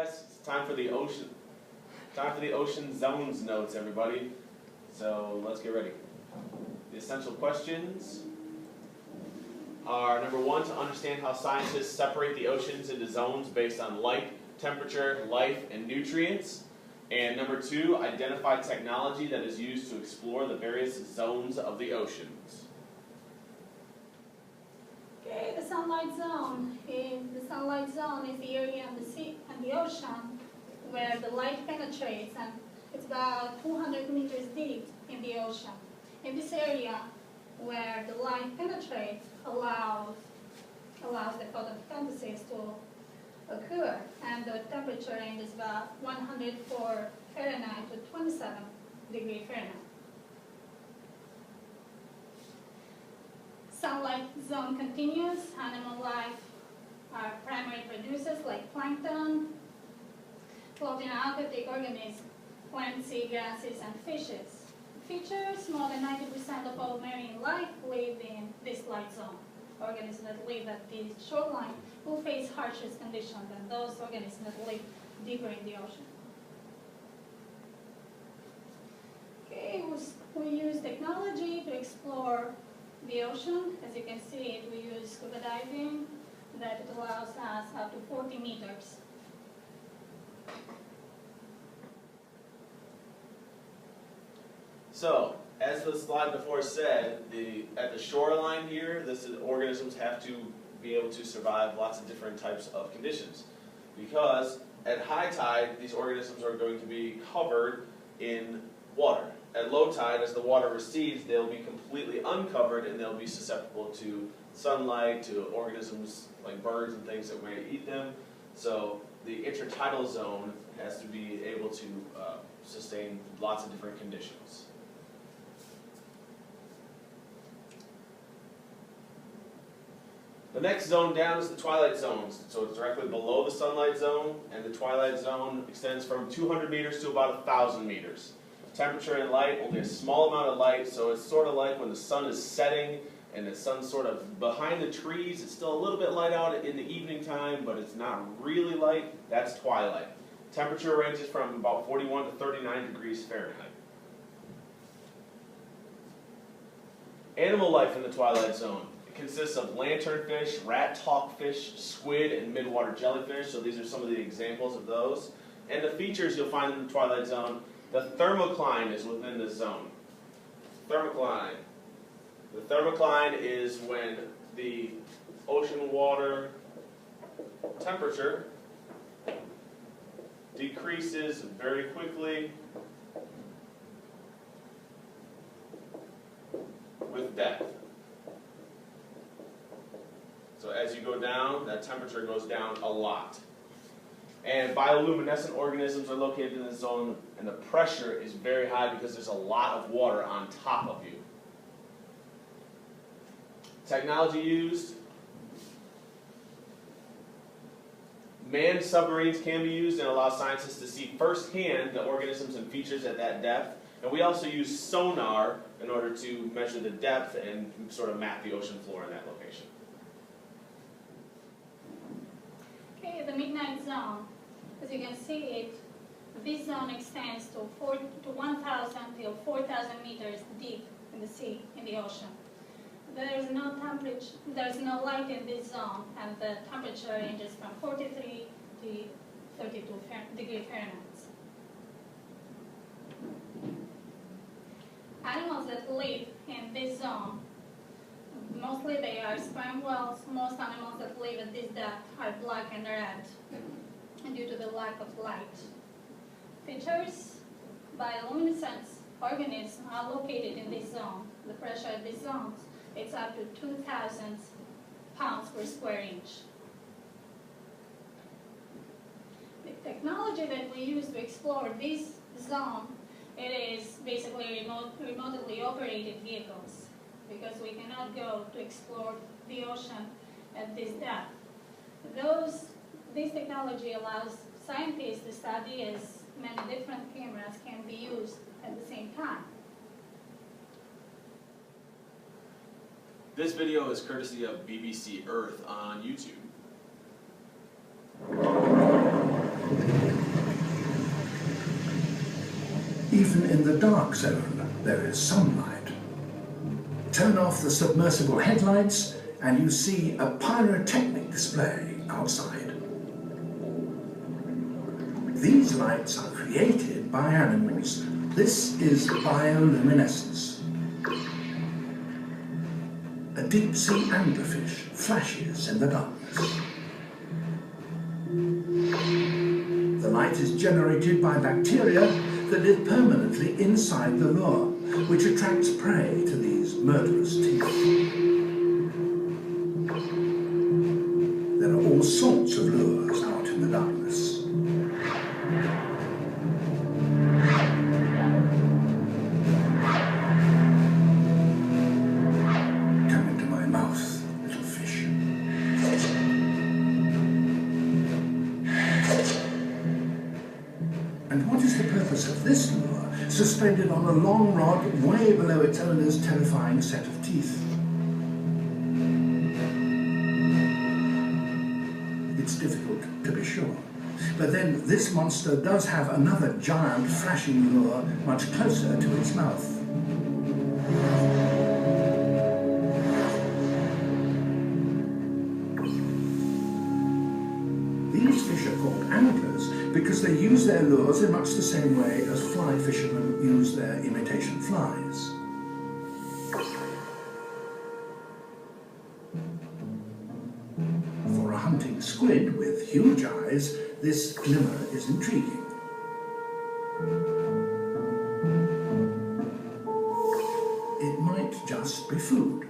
Yes, it's time for the ocean. Time for the ocean zones notes, everybody. So let's get ready. The essential questions are, number one, to understand how scientists separate the oceans into zones based on light, temperature, life, and nutrients. And number two, identify technology that is used to explore the various zones of the oceans. Okay, the sunlight zone. The sunlight zone is the area in the sea and the ocean where the light penetrates, and it's about 200 meters deep in the ocean. In this area where the light penetrates allows the photosynthesis to occur, and the temperature range is about 104 Fahrenheit to 27 degrees Fahrenheit. Sunlight zone continues. Animal life are primary producers like plankton, floating aquatic organisms, plants, seagrasses, and fishes. Features, more than 90% of all marine life live in this light zone. Organisms that live at the shoreline will face harsher conditions than those organisms that live deeper in the ocean. Okay, we use technology to explore the ocean. As you can see, we use scuba diving that allows us up to 40 meters. So, as the slide before said, at the shoreline here, organisms have to be able to survive lots of different types of conditions. Because at high tide, these organisms are going to be covered in water. At low tide, as the water recedes, they'll be completely uncovered and they'll be susceptible to sunlight, to organisms like birds and things that may eat them. So the intertidal zone has to be able to sustain lots of different conditions. The next zone down is the twilight zone. So it's directly below the sunlight zone, and the twilight zone extends from 200 meters to about 1,000 meters. Temperature and light, only a small amount of light, so it's sort of like when the sun is setting and the sun's sort of behind the trees. It's still a little bit light out in the evening time, but it's not really light. That's twilight. Temperature ranges from about 41 to 39 degrees Fahrenheit. Animal life in the twilight zone. It consists of lanternfish, rat-talkfish, squid, and midwater jellyfish. So these are some of the examples of those. And the features you'll find in the twilight zone. The thermocline is within the zone. Thermocline. The thermocline is when the ocean water temperature decreases very quickly with depth. So as you go down, that temperature goes down a lot. And bioluminescent organisms are located in the zone, and the pressure is very high because there's a lot of water on top of you. Technology used. Manned submarines can be used and allow scientists to see firsthand the organisms and features at that depth. And we also use sonar in order to measure the depth and sort of map the ocean floor in that location. Okay, the midnight zone. As you can see, this zone extends to 1,000 to 4,000 meters deep in the sea, in the ocean. There's no light in this zone, and the temperature ranges from 43 to 32 degrees Fahrenheit. Animals that live in this zone, mostly they are sperm whales. Most animals that live at this depth are black and red, due to the lack of light. Features, bioluminescent organisms are located in this zone. The pressure at this zone, it's up to 2,000 pounds per square inch. The technology that we use to explore this zone, it is basically remotely operated vehicles, because we cannot go to explore the ocean at this depth. This technology allows scientists to study as many different cameras can be used at the same time. This video is courtesy of BBC Earth on YouTube. even in the dark zone, there is sunlight. Turn off the submersible headlights and you see a pyrotechnic display outside. These lights are created by animals. This is bioluminescence. A deep-sea anglerfish flashes in the darkness. The light is generated by bacteria that live permanently inside the lure, which attracts prey to these murderous teeth. There are all sorts of lures out in the darkness. Come into my mouth, little fish. And what is the purpose of this lure, suspended on a long rod way below its owner's terrifying set of teeth? It's difficult to be sure. But then this monster does have another giant flashing lure much closer to its mouth. These fish are called anglers because they use their lures in much the same way as fly fishermen use their imitation flies. For a hunting squid with huge eyes, this glimmer is intriguing. It might just be food.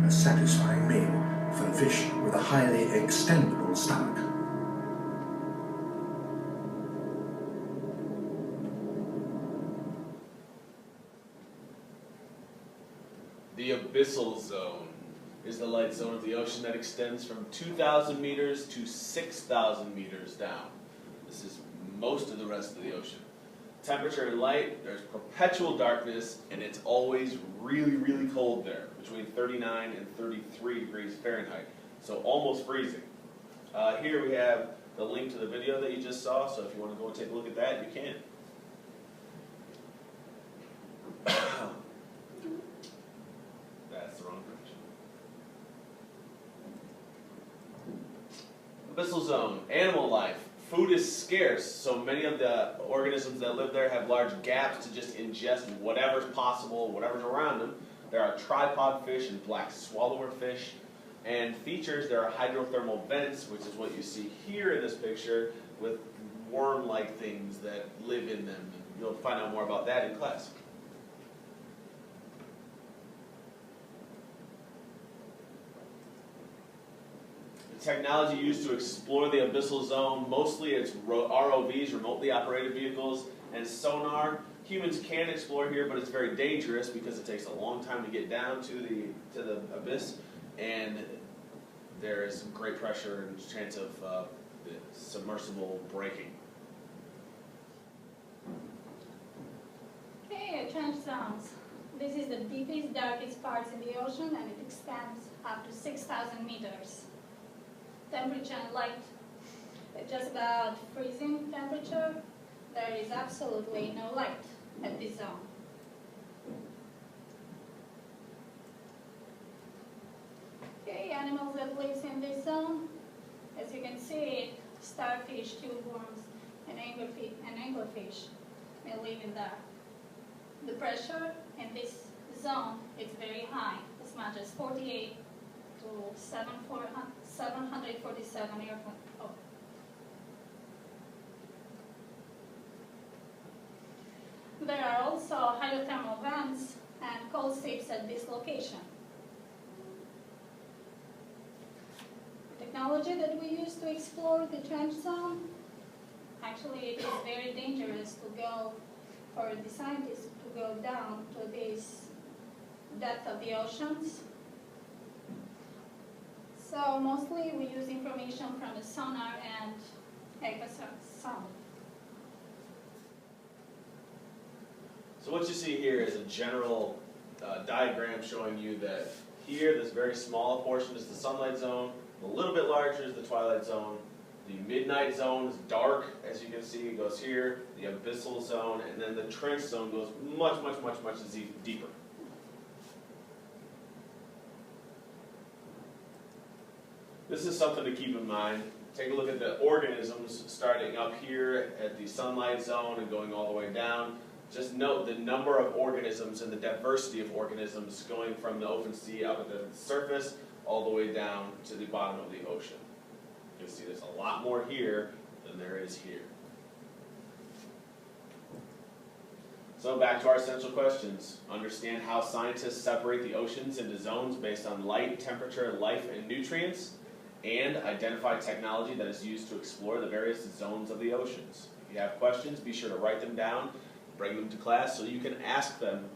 A satisfying meal for a fish with a highly extendable stomach. The abyssal zone is the light zone of the ocean that extends from 2,000 meters to 6,000 meters down. This is most of the rest of the ocean. Temperature and light, there's perpetual darkness, and it's always really, really cold there, between 39 and 33 degrees Fahrenheit, so almost freezing. Here we have the link to the video that you just saw, so if you want to go and take a look at that, you can. That's the wrong direction. Abyssal zone, animal life. Food is scarce, so many of the organisms that live there have large gaps to just ingest whatever's possible, whatever's around them. There are tripod fish and black swallower fish. And features, there are hydrothermal vents, which is what you see here in this picture, with worm-like things that live in them. You'll find out more about that in class. The technology used to explore the abyssal zone, mostly it's ROVs, remotely operated vehicles, and sonar. Humans can explore here, but it's very dangerous because it takes a long time to get down to the abyss, and there is some great pressure and chance of the submersible breaking. Okay, trench zones. This is the deepest, darkest parts in the ocean, and it extends up to 6,000 meters. Temperature and light, at just about freezing temperature, there is absolutely no light at this zone. Okay, animals that live in this zone, as you can see, starfish, tube worms, and anglerfish may live in there. The pressure in this zone is very high, as much as 48 to 747 air. Oh. There are also hydrothermal vents and cold steps at this location. The technology that we use to explore the trench zone, actually it is very dangerous to go, for the scientists to go down to this depth of the oceans. So mostly we use information from the sonar and ultrasound. So what you see here is a general diagram showing you that Here, this very small portion is the sunlight zone. A little bit larger is the twilight zone. The midnight zone is dark, as you can see, it goes here. The abyssal zone, and then the trench zone goes much deeper. This is something to keep in mind. Take a look at the organisms starting up here at the sunlight zone and going all the way down. Just note the number of organisms and the diversity of organisms going from the open sea up at the surface all the way down to the bottom of the ocean. You'll see there's a lot more here than there is here. So back to our essential questions. Understand how scientists separate the oceans into zones based on light, temperature, life, and nutrients, and identify technology that is used to explore the various zones of the oceans. If you have questions, be sure to write them down, bring them to class so you can ask them